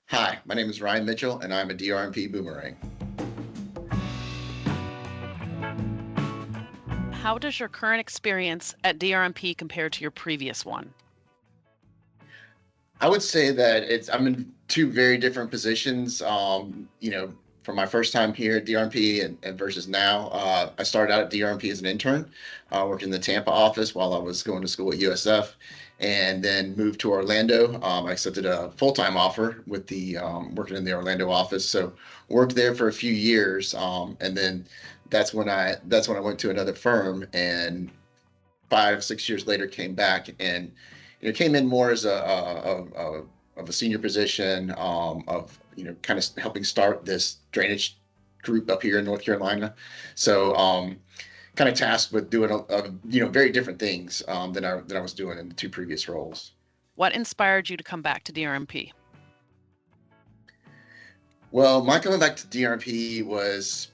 Hi, my name is Ryan Mitchell, and I'm a DRMP Boomerang. How does your current experience at DRMP compare to your previous one? I would say that I'm in two very different positions. From my first time here at DRMP and versus now, I started out at DRMP as an intern, worked in the Tampa office while I was going to school at USF, and then moved to Orlando. I accepted a full-time offer with the working in the Orlando office. So worked there for a few years, and then that's when I went to another firm, and 5, 6 years later came back and came in more as of a senior position, of kind of helping start this drainage group up here in North Carolina. So kind of tasked with doing very different things than I was doing in the two previous roles. What inspired you to come back to DRMP? Well, my coming back to DRP was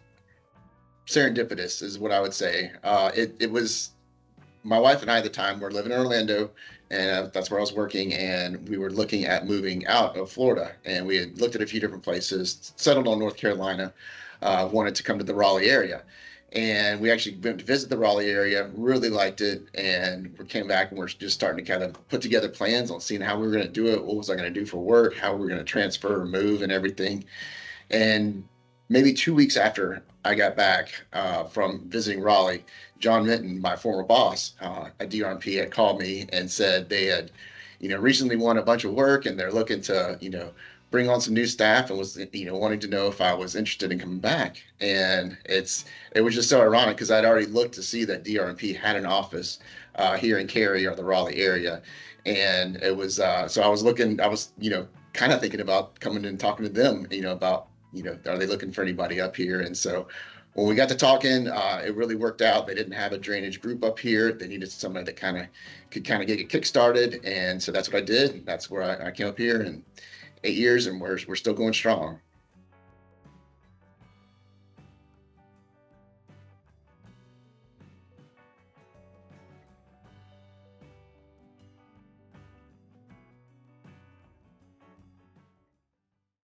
serendipitous, is what I would say. It was my wife and I at the time were living in Orlando, and that's where I was working. And we were looking at moving out of Florida, and we had looked at a few different places, settled on North Carolina, wanted to come to the Raleigh area. And we actually went to visit the Raleigh area, really liked it, and we came back and we're just starting to kind of put together plans on seeing how we were going to do it, what was I going to do for work, how we were going to transfer, move, and everything. And maybe 2 weeks after I got back from visiting Raleigh, John Minton, my former boss at DRMP, had called me and said they had, recently won a bunch of work and they're looking to, bring on some new staff, and was, wanting to know if I was interested in coming back. And it was just so ironic because I'd already looked to see that DRMP had an office here in Cary or the Raleigh area. And it was, so I was, kind of thinking about coming and talking to them, about, are they looking for anybody up here? And so when we got to talking, it really worked out. They didn't have a drainage group up here. They needed somebody that could get it kick-started. And so that's what I did. That's where I came up here in 8 years, and we're still going strong.